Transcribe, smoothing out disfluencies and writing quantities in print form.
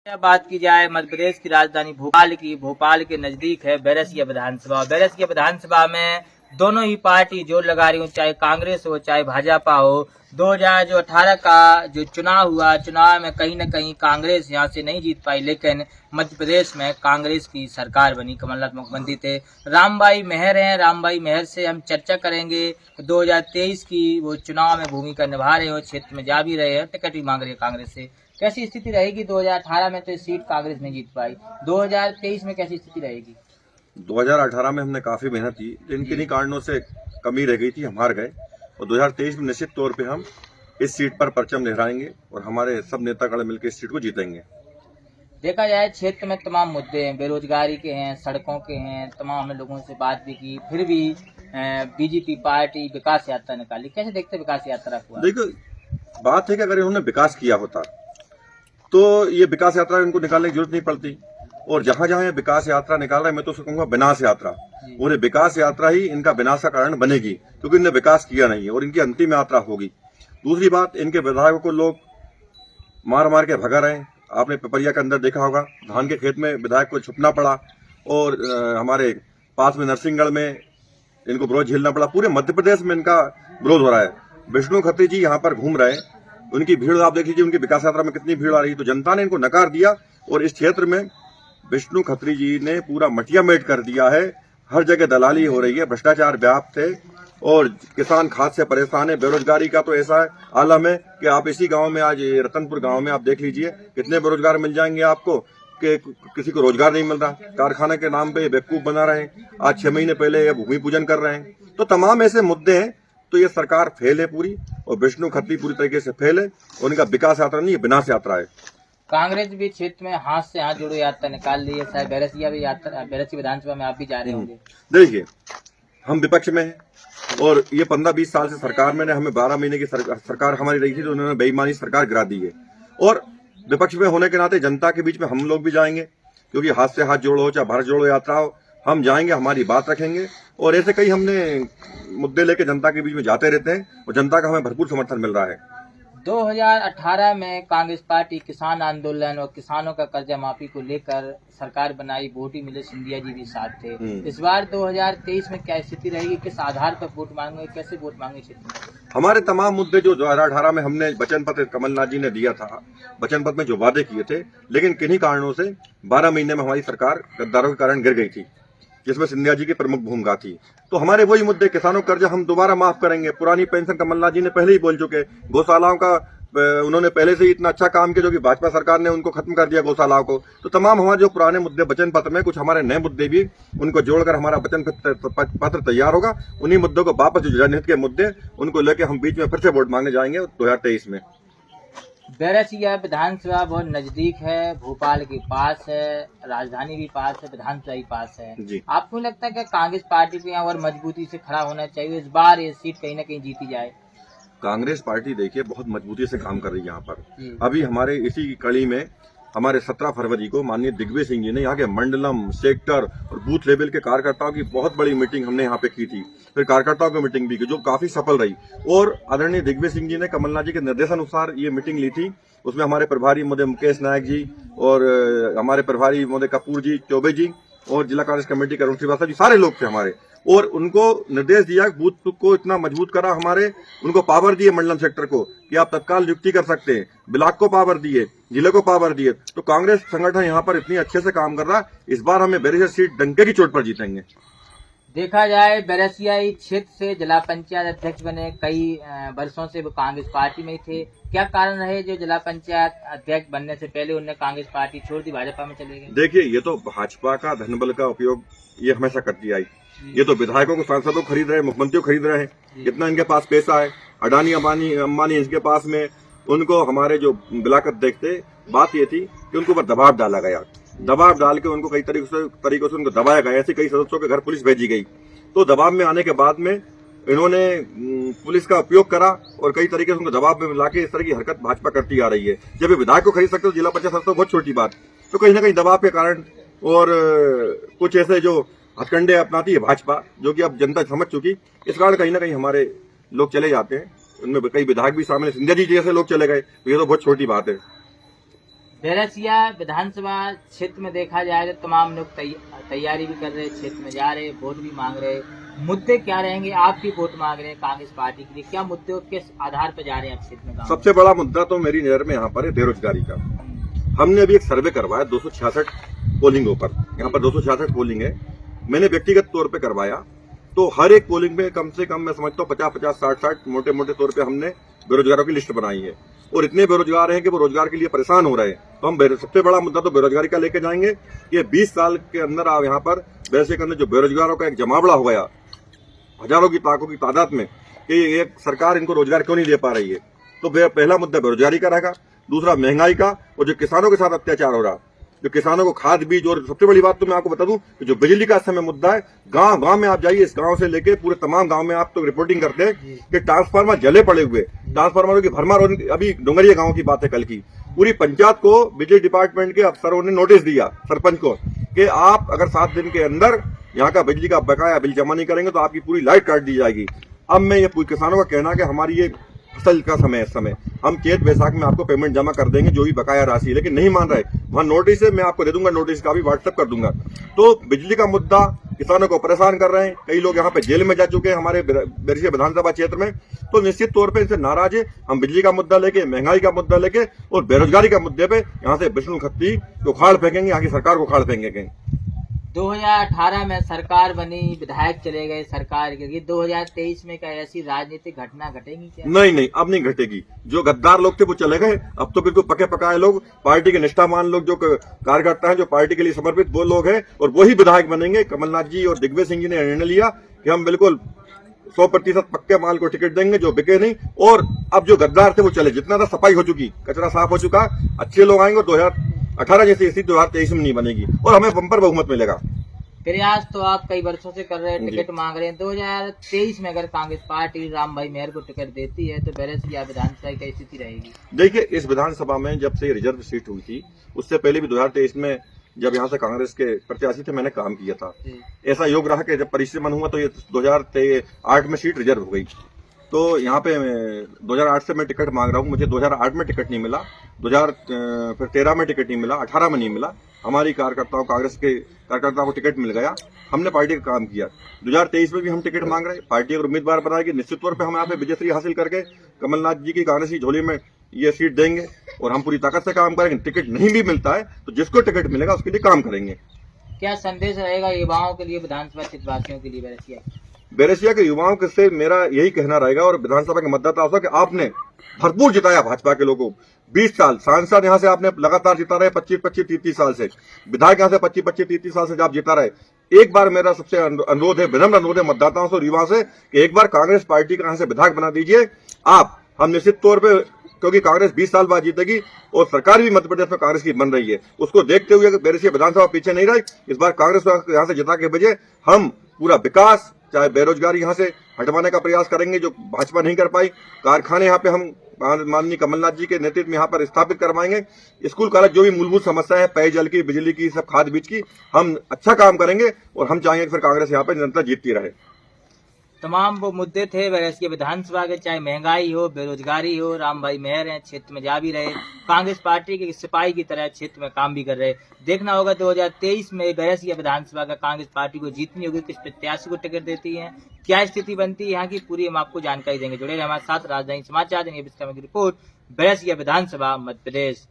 बात की जाए मध्य प्रदेश की राजधानी भोपाल के नजदीक है बैरसिया विधानसभा। बैरसिया विधानसभा में दोनों ही पार्टी जोर लगा रही हो, चाहे कांग्रेस हो चाहे भाजपा हो। 2018 का जो चुनाव हुआ, चुनाव में कहीं न कहीं कांग्रेस यहाँ से नहीं जीत पाई, लेकिन मध्य प्रदेश में कांग्रेस की सरकार बनी, कमलनाथ मुख्यमंत्री थे। रामबाई मेहर हैं, रामबाई मेहर से हम चर्चा करेंगे। 2023 की वो चुनाव में भूमिका निभा रहे हो, क्षेत्र में जा भी रहे हैं, टिकट भी मांग रहे हैं कांग्रेस से। कैसी स्थिति रहेगी? 2018 में तो सीट कांग्रेस नहीं जीत पाई, 2023 में कैसी स्थिति रहेगी? 2018 में हमने काफी मेहनत की, लेकिन किन्हीं कारणों से कमी रह गई थी, हम हार गए। और 2023 में निश्चित तौर पे हम इस सीट पर परचम लहराएंगे और हमारे सब नेतागण मिलकर इस सीट को जीतेंगे। देखा जाए क्षेत्र में तमाम मुद्दे हैं, बेरोजगारी के हैं, सड़कों के हैं, तमाम हमने लोगों से बात भी की, फिर भी बीजेपी पार्टी विकास यात्रा निकाली। कैसे देखते विकास यात्रा को? देखो, बात है कि अगर इन्होंने विकास किया होता तो ये विकास यात्रा इनको निकालने की जरूरत नहीं पड़ती। और जहां जहां ये विकास यात्रा निकाल रहे हैं, मैं तो उसको कहूंगा विनाश यात्रा। और ये विकास यात्रा ही इनका विनाश का कारण बनेगी, क्योंकि इन्होंने विकास किया नहीं है और इनकी अंतिम यात्रा होगी। दूसरी बात, इनके विधायकों को लोग मार मार के भगा रहे हैं। आपने पिपरिया के अंदर देखा होगा, धान के खेत में विधायक को छुपना पड़ा। और हमारे पास में नरसिंहगढ़ में इनको विरोध झेलना पड़ा। पूरे मध्य प्रदेश में इनका विरोध हो रहा है। विष्णु खत्री जी यहाँ पर घूम रहे हैं, उनकी भीड़ आप देख लीजिए, उनकी विकास यात्रा में कितनी भीड़ आ रही। तो जनता ने इनको नकार दिया और इस क्षेत्र में विष्णु खत्री जी ने पूरा मटिया मेट कर दिया है। हर जगह दलाली हो रही है, भ्रष्टाचार व्याप्त है और किसान खाद से परेशान है। बेरोजगारी का तो ऐसा आलम है कि आप इसी गांव में, आज रतनपुर गांव में आप देख लीजिए, कितने बेरोजगार मिल जाएंगे आपको कि किसी को रोजगार नहीं मिल रहा। कारखाने के नाम पे बेवकूफ बना रहे हैं। आज 6 महीने पहले ये भूमि पूजन कर रहे हैं। तो तमाम ऐसे मुद्दे हैं। तो ये सरकार फेल है पूरी, और विष्णु खत्री पूरी तरीके से फेल है। और उनका विकास यात्रा नहीं, विनाश यात्रा है। कांग्रेस भी क्षेत्र में हाथ से हाथ जोड़ो यात्रा निकाल ली है, शायद बैरसिया विधानसभा में आप भी जा रहे होंगे। देखिए, हम विपक्ष में हैं और ये 15-20 साल से सरकार में, हमें 12 महीने की सरकार हमारी रही थी, तो उन्होंने बेईमानी सरकार गिरा दी है। और विपक्ष में होने के नाते जनता के बीच में हम लोग भी जाएंगे, क्योंकि हाथ से हाथ जोड़ो चाहे भारत जोड़ो यात्रा हो, हम जाएंगे, हमारी बात रखेंगे। और ऐसे कई हमने मुद्दे लेके जनता के बीच में जाते रहते हैं और जनता का हमें भरपूर समर्थन मिल रहा है। 2018 में कांग्रेस पार्टी किसान आंदोलन और किसानों का कर्जा माफी को लेकर सरकार बनाई, वोट ही मिले, सिंधिया जी भी साथ थे। इस बार 2023 में क्या स्थिति रहेगी? किस आधार पर वोट मांगे, कैसे वोट मांगे क्षेत्र में? हमारे तमाम मुद्दे जो 2018 में हमने वचन पत्र कमलनाथ जी ने दिया था, वचन पत्र में जो वादे किए थे, लेकिन किन्हीं कारणों से 12 महीने में हमारी सरकार गद्दारों के कारण गिर गई थी, जिसमें सिंधिया जी की प्रमुख भूमिका थी। तो हमारे वही मुद्दे, किसानों का कर्जा हम दोबारा माफ करेंगे। पुरानी पेंशन कमलनाथ जी ने पहले ही बोल चुके। गौशालाओं का उन्होंने पहले से ही इतना अच्छा काम किया, जो कि भाजपा सरकार ने उनको खत्म कर दिया गौशालाओं को। तो तमाम हमारे जो पुराने मुद्दे वचन पत्र में, कुछ हमारे नए मुद्दे भी, उनको जोड़कर हमारा वचन पत्र तैयार होगा। उन्हीं मुद्दों को वापस, जो जनहित के मुद्दे, उनको लेकर हम बीच में फिर से वोट मांगने जाएंगे 2023 में। बैरसिया विधानसभा बहुत नजदीक है, भोपाल के पास है, राजधानी भी पास है, विधानसभा भी पास है जी। आपको लगता है कि कांग्रेस पार्टी को यहाँ और मजबूती से खड़ा होना चाहिए, इस बार ये सीट कहीं न कहीं जीती जाए? कांग्रेस पार्टी देखिए बहुत मजबूती से काम कर रही है यहाँ पर। अभी हमारे इसी कड़ी में हमारे 17 फरवरी को माननीय दिग्विजय सिंह जी ने यहाँ के मंडलम, सेक्टर और बूथ लेवल के कार्यकर्ताओं की बहुत बड़ी मीटिंग हमने यहाँ पे की थी। फिर कार्यकर्ताओं की मीटिंग भी की, जो काफी सफल रही। और आदरणीय दिग्विजय सिंह जी ने कमलनाथ जी के निर्देशानुसार ये मीटिंग ली थी। उसमें हमारे प्रभारी महोदय मुकेश नायक जी और हमारे प्रभारी महोदय कपूर जी, चौबे जी और जिला कांग्रेस कमेटी के अरुण श्रीवास्तव जी, सारे लोग थे हमारे। और उनको निर्देश दिया, बूथ को इतना मजबूत करा हमारे, उनको पावर दिए मंडलम सेक्टर को कि आप तत्काल नियुक्ति कर सकते हैं, ब्लॉक को पावर दिए, जिले को पावर दिए। तो कांग्रेस संगठन यहाँ पर इतनी अच्छे से काम कर रहा, इस बार हमें बैरसिया सीट डंके की चोट पर जीतेंगे। देखा जाए बैरसियाई क्षेत्र से जिला पंचायत अध्यक्ष बने, कई वर्षों से वो कांग्रेस पार्टी में ही थे। क्या कारण रहे जो जिला पंचायत अध्यक्ष बनने से पहले उन्होंने कांग्रेस पार्टी छोड़ दी, भाजपा में चले गए? देखिए, ये तो भाजपा का धनबल का उपयोग ये हमेशा करती आई। ये तो विधायकों को, सांसदों को खरीद रहे हैं, मुख्यमंत्रियों को खरीद रहे हैं। इतना इनके पास पैसा है, अडानी अंबानी इनके पास में। उनको हमारे जो ब्लॉक अध्यक्ष थे, बात ये थी कि उनको ऊपर दबाव डाला गया। दबाव डाल के उनको कई तरीकों से उनको दबाया गया। ऐसे कई सदस्यों के घर पुलिस भेजी गई। तो दबाव में आने के बाद में इन्होंने पुलिस का उपयोग करा और कई तरीके से उनको दबाव में मिला के इस तरह की हरकत भाजपा करती आ रही है। जब ये विधायक को खरीद सकते हो, जिला पंचायत सदस्य, बहुत छोटी बात। तो कहीं ना कहीं दबाव के कारण और कुछ ऐसे जो हथकंडे अपनाती है भाजपा, जो कि अब जनता समझ चुकी, इस कारण कहीं ना कहीं हमारे लोग चले जाते हैं। उनमें कई विधायक भी शामिल है, सिंधिया जी जैसे लोग चले गए। तो ये तो बहुत छोटी बात है। बैरसिया विधानसभा क्षेत्र में देखा जाए तो तमाम लोग तैयारी भी कर रहे, क्षेत्र में जा रहे, वोट भी मांग रहे। मुद्दे क्या रहेंगे? आप भी वोट मांग रहे हैं कांग्रेस पार्टी के लिए, क्या मुद्दे किस आधार पर जा रहे हैं आप क्षेत्र में? सबसे बड़ा मुद्दा तो मेरी नजर में यहाँ पर है बेरोजगारी का। हमने अभी एक सर्वे करवाया 266 पोलिंगों पर, यहाँ पर 266 पोलिंग है। मैंने व्यक्तिगत तौर पे करवाया तो हर एक पोलिंग में कम से कम मैं समझता हूँ 50-50, 60-60 मोटे मोटे तौर पे हमने बेरोजगारों की लिस्ट बनाई है। और इतने बेरोजगार हैं कि वो रोजगार के लिए परेशान हो रहे हैं। तो हम सबसे बड़ा मुद्दा तो बेरोजगारी का लेके जाएंगे। ये 20 साल के अंदर आप यहाँ पर वैसे करने जो बेरोजगारों का एक जमावड़ा हो गया हजारों की लाखों की तादाद में कि ये सरकार इनको रोजगार क्यों नहीं दे पा रही है। तो पहला मुद्दा बेरोजगारी का रहेगा, दूसरा महंगाई का, और जो किसानों के साथ अत्याचार हो रहा, जो किसानों को खाद बीज, और सबसे बड़ी बात तो मैं आपको बता दूं कि जो बिजली का इस समय मुद्दा है, गांव गांव में आप जाइए, इस गांव से लेके पूरे तमाम गांव में आप तो रिपोर्टिंग करते हैं कि ट्रांसफार्मर जले पड़े हुए, ट्रांसफार्मरों की भरमार। अभी डोंगरिया गांव की बात है कल की, पूरी पंचायत को बिजली डिपार्टमेंट के अफसरों ने नोटिस दिया सरपंच को कि आप अगर 7 दिन के अंदर यहाँ का बिजली का बकाया बिल जमा नहीं करेंगे तो आपकी पूरी लाइट काट दी जाएगी। अब मैं ये किसानों का कहना कि हमारी ये फसल का समय है, इस समय हम चैत बैसाख में आपको पेमेंट जमा कर देंगे जो भी बकाया राशि है, लेकिन नहीं मान रहे। वहां नोटिस है, मैं आपको दे दूंगा, नोटिस का भी व्हाट्सएप कर दूंगा। तो बिजली का मुद्दा किसानों को परेशान कर रहे हैं। कई लोग यहाँ पे जेल में जा चुके हैं हमारे बैरसिया विधानसभा क्षेत्र में। तो निश्चित तौर पर इनसे नाराज है। हम बिजली का मुद्दा लेके, महंगाई का मुद्दा लेके और बेरोजगारी का मुद्दे पे यहाँ से विष्णु खत्ती को उखाड़ फेंकेंगे, यहाँ की सरकार को उखाड़ फेंकेंगे। 2018 में सरकार बनी, विधायक चले गए सरकार के, 2023 में क्या ऐसी राजनीतिक घटना घटेगी क्या? नहीं, अब नहीं घटेगी। जो गद्दार लोग थे वो चले गए, अब तो बिल्कुल पके पकाए लोग, पार्टी के निष्ठावान लोग, जो कार्यकर्ता हैं, जो पार्टी के लिए समर्पित वो लोग हैं, और वही विधायक बनेंगे। कमलनाथ जी और दिग्विजय सिंह जी ने निर्णय लिया कि हम बिल्कुल 100% पक्के माल को टिकट देंगे, जो बिके नहीं। और अब जो गद्दार थे वो चले, जितना था सफाई हो चुकी, कचरा साफ हो चुका, अच्छे लोग आएंगे। 2018 जैसी स्थिति 2023 में नहीं बनेगी और हमें बम्पर बहुमत मिलेगा। प्रयास तो आप कई वर्षों से कर रहे हैं, टिकट मांग रहे हैं। 2023 में अगर कांग्रेस पार्टी राम भाई मेहर को टिकट देती है तो बैरसिया विधानसभा की स्थिति रहेगी? देखिए, इस विधानसभा में जब से रिजर्व सीट हुई थी, उससे पहले भी 2023 में जब यहाँ से कांग्रेस के प्रत्याशी थे, मैंने काम किया था। ऐसा योग रहा कि जब परिश्रम हुआ तो ये 2008 में सीट रिजर्व हो गई। तो यहाँ पे 2008 से मैं टिकट मांग रहा हूँ। मुझे 2008 में टिकट नहीं मिला, 2013 में टिकट नहीं मिला, 18 में नहीं मिला। हमारी कार्यकर्ताओं, कांग्रेस के कार्यकर्ताओं को टिकट मिल गया, हमने पार्टी का काम किया। 2023 में भी हम टिकट मांग रहे हैं। पार्टी अगर उम्मीदवार बनाएगी, निश्चित तौर पे हम यहाँ पे विजयश्री हासिल करके कमलनाथ जी की कांग्रेस की झोली में ये सीट देंगे और हम पूरी ताकत से काम करेंगे। टिकट नहीं भी मिलता है तो जिसको टिकट मिलेगा उसके लिए काम करेंगे। क्या संदेश रहेगा युवाओं के लिए, विधानसभा क्षेत्रवासियों के लिए? बैरसिया के युवाओं के से मेरा यही कहना रहेगा, और विधानसभा के मतदाताओं कि आपने भरपूर जिताया भाजपा के लोगों को। 20 साल सांसद यहाँ से आपने लगातार जिता रहे, 25-30 साल से विधायक यहाँ से 25-30 साल से आप जिता रहे। एक बार मेरा सबसे अनुरोध है, विनम्र अनुरोध है मतदाताओं से और युवाओं से कि एक बार कांग्रेस पार्टी का यहाँ से विधायक बना दीजिए आप। हम निश्चित तौर पे, क्योंकि कांग्रेस 20 साल बाद जीतेगी और सरकार भी मध्य प्रदेश में कांग्रेस की बन रही है, उसको देखते हुए बैरसिया विधानसभा पीछे नहीं रही। इस बार कांग्रेस को यहाँ से जिता के भेजे। हम पूरा विकास, चाहे बेरोजगारी यहाँ से हटवाने का प्रयास करेंगे जो भाजपा नहीं कर पाई। कारखाने यहाँ पे हम माननीय कमलनाथ जी के नेतृत्व में यहाँ पर स्थापित करवाएंगे। स्कूल कॉलेज, जो भी मूलभूत समस्या है, पेयजल की, बिजली की, सब खाद बीज की, हम अच्छा काम करेंगे और हम चाहेंगे फिर कांग्रेस यहाँ पे निरंतर जीतती रहे। तमाम वो मुद्दे थे बैरसिया विधानसभा के, चाहे महंगाई हो, बेरोजगारी हो। राम भाई मेहर हैं, क्षेत्र में जा भी रहे, कांग्रेस पार्टी के सिपाही की तरह क्षेत्र में काम भी कर रहे। देखना होगा 2023 में बैरसिया विधानसभा का कांग्रेस पार्टी को जीतनी होगी, किस प्रत्याशी को टिकट देती है, क्या स्थिति बनती है यहाँ की, पूरी हम आपको जानकारी देंगे। जुड़े रहे हमारे साथ। राजधानी समाचार की रिपोर्ट, बैरसिया विधानसभा, मध्य प्रदेश।